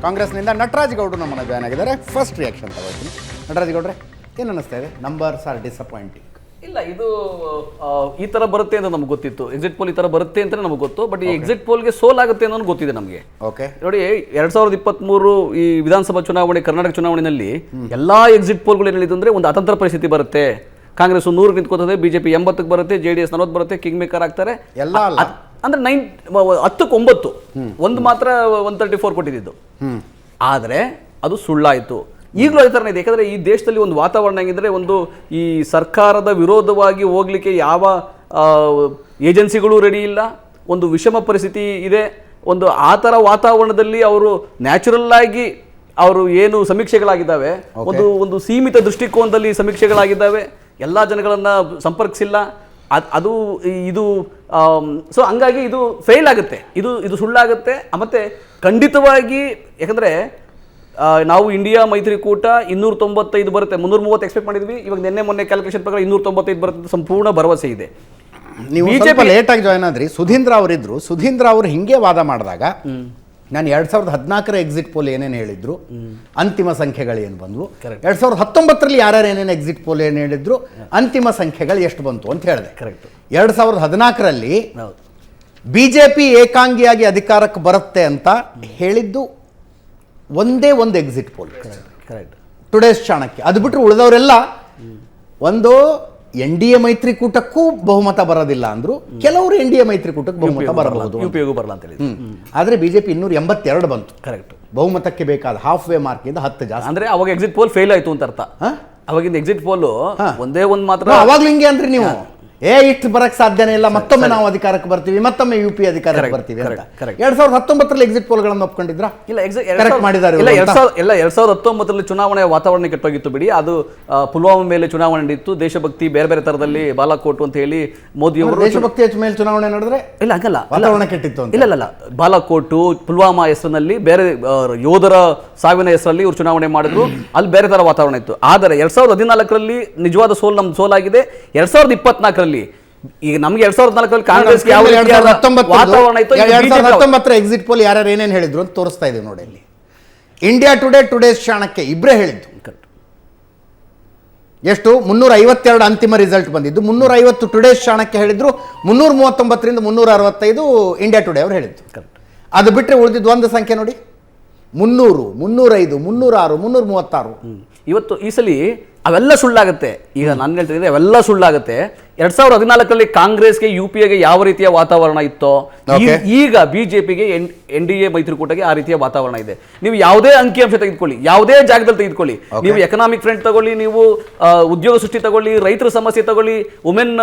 ಕಾಂಗ್ರೆಸ್ನಿಂದ ನಟರಾಜ್ ಗೌಡರು ನಮ್ಮನ್ನು ಜಾಯ್ನ್ ಆಗಿದ್ದಾರೆ. ಫಸ್ಟ್ ರಿಯಾಕ್ಷನ್ ತಗೋತೀನಿ. ನಟರಾಜ್ ಗೌಡ್ರೆ, ಏನು ಅನ್ನಿಸ್ತಾ ಇದೆ? Numbers are disappointing. ಇಲ್ಲ, ಇದು ಈ ಥರ ಬರುತ್ತೆ ಅಂತ ನಮ್ಗೆ ಗೊತ್ತಿತ್ತು. ಎಕ್ಸಿಟ್ ಪೋಲ್ ಈ ಥರ ಬರುತ್ತೆ ಅಂತ ನಮ್ಗೆ ಗೊತ್ತು. ಬಟ್ ಈ ಎಕ್ಸಿಟ್ ಪೋಲ್ಗೆ ಸೋಲಾಗುತ್ತೆ ಅನ್ನೋದು ಗೊತ್ತಿದೆ ನಮಗೆ. ಓಕೆ, ನೋಡಿ, 2023 ಈ ವಿಧಾನಸಭಾ ಚುನಾವಣೆ, ಕರ್ನಾಟಕ ಚುನಾವಣೆಯಲ್ಲಿ ಎಲ್ಲಾ ಎಕ್ಸಿಟ್ ಪೋಲ್ಗಳು ಏನು ಹೇಳಿದ್ರು ಅಂದ್ರೆ ಒಂದು ಅತಂತ್ರ ಪರಿಸ್ಥಿತಿ ಬರುತ್ತೆ. ಕಾಂಗ್ರೆಸ್ 100 ನಿಂತ್ಕೋತದೆ, ಬಿಜೆಪಿ 80ಕ್ಕೆ ಬರುತ್ತೆ, JDS 40 ಬರುತ್ತೆ, ಕಿಂಗ್ ಮೇಕರ್ ಆಗ್ತಾರೆ. ಎಲ್ಲ ಅಂದ್ರೆ 10ಕ್ಕೆ 9 ಒಂದು ಮಾತ್ರ 134 ಕೊಟ್ಟಿದ್ದು. ಆದರೆ ಅದು ಸುಳ್ಳಾಯಿತು. ಈಗಲೂ ಅದೇ ಥರನೇ ಇದೆ. ಯಾಕಂದರೆ ಈ ದೇಶದಲ್ಲಿ ಒಂದು ವಾತಾವರಣ ಹೆಂಗಿದ್ರೆ, ಒಂದು ಈ ಸರ್ಕಾರದ ವಿರೋಧವಾಗಿ ಹೋಗ್ಲಿಕ್ಕೆ ಯಾವ ಏಜೆನ್ಸಿಗಳು ರೆಡಿ ಇಲ್ಲ, ಒಂದು ವಿಷಮ ಪರಿಸ್ಥಿತಿ ಇದೆ. ಒಂದು ಆ ಥರ ವಾತಾವರಣದಲ್ಲಿ ಅವರು ನ್ಯಾಚುರಲ್ ಆಗಿ ಅವರು ಏನು ಸಮೀಕ್ಷೆಗಳಾಗಿದ್ದಾವೆ, ಒಂದು ಸೀಮಿತ ದೃಷ್ಟಿಕೋನದಲ್ಲಿ ಸಮೀಕ್ಷೆಗಳಾಗಿದ್ದಾವೆ, ಎಲ್ಲ ಜನಗಳನ್ನು ಸಂಪರ್ಕಿಸಿಲ್ಲ. ಅದು ಇದು ಸೊ ಹಂಗಾಗಿ ಇದು ಫೇಲ್ ಆಗುತ್ತೆ, ಇದು ಸುಳ್ಳಾಗುತ್ತೆ. ಮತ್ತು ಖಂಡಿತವಾಗಿ, ಯಾಕಂದರೆ ನಾವು ಇಂಡಿಯಾ ಮೈತ್ರಿಕೂಟ 295 ಬರುತ್ತೆ, 330 ಎಕ್ಸ್ಪೆಕ್ಟ್ ಮಾಡಿದ್ವಿ. ಇವಾಗ ಮೊನ್ನೆ ಕ್ಯಾಲ್ಕುಲೇಷನ್ ಪ್ರಕಾರ 295 ಬರುತ್ತೆ, ಸಂಪೂರ್ಣ ಭರವಸೆ ಇದೆ. ನೀವು ಸ್ವಲ್ಪ ಲೇಟಾಗಿ ಜಾಯ್ನ್ ಆದ್ರಿ. ಸುಧೀಂದ್ರ ಅವರಿದ್ರು. ಸುಧೀಂದ್ರ ಅವರು ಹಿಂಗೆ ವಾದ ಮಾಡಿದಾಗ ನಾನು 2014 ಎಕ್ಸಿಟ್ ಪೋಲ್ ಏನೇನು ಹೇಳಿದ್ರು, ಅಂತಿಮ ಸಂಖ್ಯೆಗಳು ಏನು ಬಂದವು, 2019 ಯಾರ್ಯಾರು ಏನೇನು ಎಕ್ಸಿಟ್ ಪೋಲ್ ಏನು ಹೇಳಿದ್ರು, ಅಂತಿಮ ಸಂಖ್ಯೆಗಳು ಎಷ್ಟು ಬಂತು ಅಂತ ಹೇಳಿದೆ. ಕರೆಕ್ಟ್. 2014 ಬಿಜೆಪಿ ಏಕಾಂಗಿಯಾಗಿ ಅಧಿಕಾರಕ್ಕೆ ಬರುತ್ತೆ ಅಂತ ಹೇಳಿದ್ದು ಒಂದೇ ಒಂದು exit poll, correct, today's Chanakya. ಅದು ಬಿಟ್ಟರೆ ಉಳಿದವರೆಲ್ಲ ಒಂದು NDA ಮೈತ್ರಿಕೂಟಕ್ಕೂ ಬಹುಮತ ಬರೋದಿಲ್ಲ ಅಂದ್ರು, ಕೆಲವರು NDA ಮೈತ್ರಿಕೂಟಕ್ಕೆ ಬಹುಮತ ಬರಬಹುದು, UPA ಬರಲ್ಲ ಅಂತ ಹೇಳಿದ್ರು. ಆದರೆ ಬಿಜೆಪಿ 282 ಬಂತು. ಕರೆಕ್ಟ್. ಬಹುಮತಕ್ಕೆ ಬೇಕಾದ ಹಾಫ್ ವೇ ಮಾರ್ಕ್ ಇಂದ 10 ಜಾಸ್ತಿ. ಅಂದ್ರೆ ಅವಾಗ ಎಕ್ಸಿಟ್ ಪೋಲ್ ಫೇಲ್ ಆಯ್ತು ಅಂತ ಅರ್ಥ. ಅವಾಗಿಂದ ಎಕ್ಸಿಟ್ ಪೋಲ್ ಒಂದೇ ಒಂದು ಮಾತ್ರ. ಅವಾಗ್ಲೂ ಹಿಂಗೆ ಅಂದ್ರೆ ನೀವು ಇಷ್ಟು ಬರಕ್ ಸಾಧ್ಯನೇ ಇಲ್ಲ, ಮತ್ತೊಮ್ಮೆ ನಾವು ಅಧಿಕಾರಕ್ಕೆ ಬರ್ತೀವಿ, ಮತ್ತೊಮ್ಮೆ UP ಅಧಿಕಾರಕ್ಕೆ ಬರ್ತೀವಿ ಅಂತ. 2019 ಎಕ್ಸಿಟ್ ಪೋಲ್ಗಳನ್ನು ಒಪ್ಕೊಂಡಿದ್ರ? ಇಲ್ಲ, ಕರೆಕ್ಟ್ ಮಾಡಿದ್ದಾರೆ. 2019 ಚುನಾವಣೆ ವಾತಾವರಣ ಕೆಟ್ಟೋಗಿತ್ತು ಬಿಡಿ. ಅದು ಪುಲ್ವಾಮಾ ಮೇಲೆ ಚುನಾವಣೆ ನಡೆಯಿತು, ದೇಶಭಕ್ತಿ ಬೇರೆ ಬೇರೆ ತರದಲ್ಲಿ ಬಾಲಾಕೋಟ್ ಅಂತ ಹೇಳಿ ಮೋದಿ ಅವರು ದೇಶಭಕ್ತಿಯ ಮೇಲೆ ಚುನಾವಣೆ ನಡೆದ್ರೆ ಇಲ್ಲ ಹಂಗಲ್ಲ, ವಾತಾವರಣ ಕೆಟ್ಟಿತ್ತು. ಇಲ್ಲ, ಬಾಲಾಕೋಟು ಪುಲ್ವಾಮಾ ಹೆಸರಿನಲ್ಲಿ ಬೇರೆ ಯೋಧರ ಸಾವಿನ ಹೆಸರಲ್ಲಿ ಇವರು ಚುನಾವಣೆ ಮಾಡಿದ್ರು, ಅಲ್ಲಿ ಬೇರೆ ತರ ವಾತಾವರಣ ಇತ್ತು. ಆದರೆ 2014 ನಿಜವಾದ ನಮ್ದು ಸೋಲಾಗಿದೆ. 2024 ಈಗ ನಮ್ಗೆ 2014 ಕಾಂಗ್ರೆಸ್ ವಾತಾವರಣ ಇತ್ತು. 2019 ಎಕ್ಸಿಟ್ ಪೋಲ್ ಯಾರ್ಯಾರು ಏನೇನು ಹೇಳಿದ್ರು ಅಂತ ತೋರಿಸ್ತಾ ಇದೀವಿ ನೋಡಿ. ಅಲ್ಲಿ ಇಂಡಿಯಾ ಟುಡೇ, ಟುಡೇಸ್ ಚಾಣಕ್ಯ ಇಬ್ಬರೇ ಹೇಳಿದ್ದು. ಎಷ್ಟು? 352 ಅಂತಿಮ ರಿಸಲ್ಟ್ ಬಂದಿದ್ದು. 350 ಟುಡೇಸ್ ಚಾಣಕ್ಯ ಹೇಳಿದ್ರು, 339ರಿಂದ 365 ಇಂಡಿಯಾ ಟುಡೇ ಅವರು ಹೇಳಿದ್ದು. ಅದು ಬಿಟ್ಟರೆ ಉಳಿದಿದ್ದು ಒಂದು ಸಂಖ್ಯೆ ನೋಡಿ, 300, 305, 306, 336. ಇವತ್ತು ಈ ಸಲ ಅವೆಲ್ಲ ಸುಳ್ಳಾಗುತ್ತೆ. ಈಗ ನಾನು ಹೇಳ್ತಿದ್ದೆ ಅವೆಲ್ಲ ಸುಳ್ಳಾಗುತ್ತೆ. 2014 ಕಾಂಗ್ರೆಸ್ಗೆ UPAಗೆ ಯಾವ ರೀತಿಯ ವಾತಾವರಣ ಇತ್ತೋ, ಈಗ ಬಿಜೆಪಿಗೆ NDA ಮೈತ್ರಿಕೂಟಕ್ಕೆ ಆ ರೀತಿಯ ವಾತಾವರಣ ಇದೆ. ನೀವು ಯಾವುದೇ ಅಂಕಿಅಂಶ ತೆಗೆದುಕೊಳ್ಳಿ, ಯಾವುದೇ ಜಾಗದಲ್ಲಿ ತೆಗೆದುಕೊಳ್ಳಿ, ನೀವು ಎಕನಾಮಿಕ್ ಫ್ರಂಟ್ ತಗೊಳ್ಳಿ, ನೀವು ಉದ್ಯೋಗ ಸೃಷ್ಟಿ ತಗೊಳ್ಳಿ, ರೈತರ ಸಮಸ್ಯೆ ತಗೊಳ್ಳಿ, ವುಮೆನ್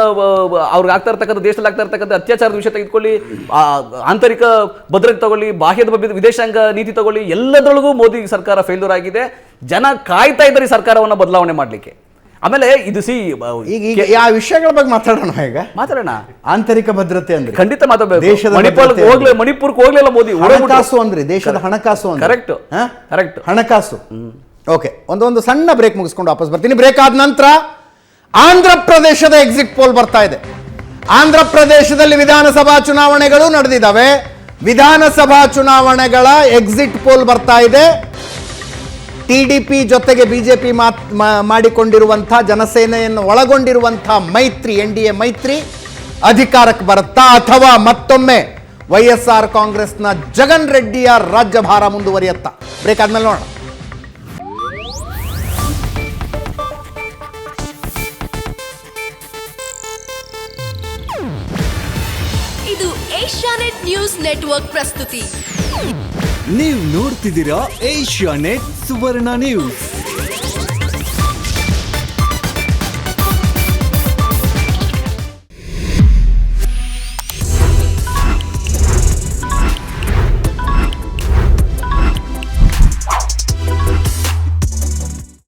ಅವ್ರಿಗೆ ಆಗ್ತಾ ಇರ್ತಕ್ಕಂಥ, ದೇಶದಲ್ಲಿ ಆಗ್ತಾ ಇರ್ತಕ್ಕಂಥ ಅತ್ಯಾಚಾರದ ವಿಷಯ ತೆಗೆದುಕೊಳ್ಳಿ, ಆಂತರಿಕ ಭದ್ರತೆ ತಗೊಳ್ಳಿ, ಬಾಹ್ಯದ ವಿದೇಶಾಂಗ ನೀತಿ ತಗೊಳ್ಳಿ, ಎಲ್ಲದರೊಳಗೂ ಮೋದಿ ಸರ್ಕಾರ ಫೇಲ್ಯೂರ್ ಆಗಿದೆ. ಜನ ಕಾಯ್ತಾ ಇದ್ದಾರೆ ಸರ್ಕಾರವನ್ನು ಬದಲಾವಣೆ ಮಾಡಲಿಕ್ಕೆ. ಆಮೇಲೆ ಇದು ಈಗ ಆ ವಿಷಯಗಳ ಬಗ್ಗೆ ಮಾತಾಡೋಣ. ಆಂತರಿಕ ಭದ್ರತೆ ಅಂದ್ರೆ ಖಂಡಿತ ಮಾತಾಡಬೇಕು. ಮಣಿಪುರಕ್ಕೆ ಹೋಗ್ಲಿಲ್ಲ ಮೋದಿ. ಹಣಕಾಸು ಅಂದ್ರೆ ದೇಶದ ಹಣಕಾಸು ಅಂದ್ರೆ ಕರೆಕ್ಟ್ ಹಣಕಾಸು. ಓಕೆ, ಒಂದು ಸಣ್ಣ ಬ್ರೇಕ್ ಮುಗಿಸ್ಕೊಂಡು ವಾಪಸ್ ಬರ್ತೀನಿ. ಬ್ರೇಕ್ ಆದ ನಂತರ ಆಂಧ್ರ ಪ್ರದೇಶದ ಎಕ್ಸಿಟ್ ಪೋಲ್ ಬರ್ತಾ ಇದೆ. ಆಂಧ್ರ ಪ್ರದೇಶದಲ್ಲಿ ವಿಧಾನಸಭಾ ಚುನಾವಣೆಗಳು ನಡೆದಿದ್ದಾವೆ. ವಿಧಾನಸಭಾ ಚುನಾವಣೆಗಳ ಎಕ್ಸಿಟ್ ಪೋಲ್ ಬರ್ತಾ ಇದೆ. TDP ಜೊತೆಗೆ ಬಿಜೆಪಿ ಮಾಡಿಕೊಂಡಿರುವಂತಹ ಜನಸೇನೆಯನ್ನು ಒಳಗೊಂಡಿರುವಂತಹ ಮೈತ್ರಿ, NDA ಮೈತ್ರಿ ಅಧಿಕಾರಕ್ಕೆ ಬರುತ್ತಾ, ಅಥವಾ ಮತ್ತೊಮ್ಮೆ YSR ಕಾಂಗ್ರೆಸ್ನ ಜಗನ್ ರೆಡ್ಡಿಯ ರಾಜ್ಯಭಾರ ಮುಂದುವರಿಯುತ್ತಾ? ಬ್ರೇಕ್ ಆದ್ಮೇಲೆ ನೋಡೋಣ. ಇದು ಏಷ್ಯಾನೆಟ್ ನ್ಯೂಸ್ ನೆಟ್ವರ್ಕ್ ಪ್ರಸ್ತುತಿ. ನೀವು ನೋಡ್ತಿದ್ದೀರಾ ಏಷ್ಯಾನೆಟ್ ಸುವರ್ಣ ನ್ಯೂಸ್.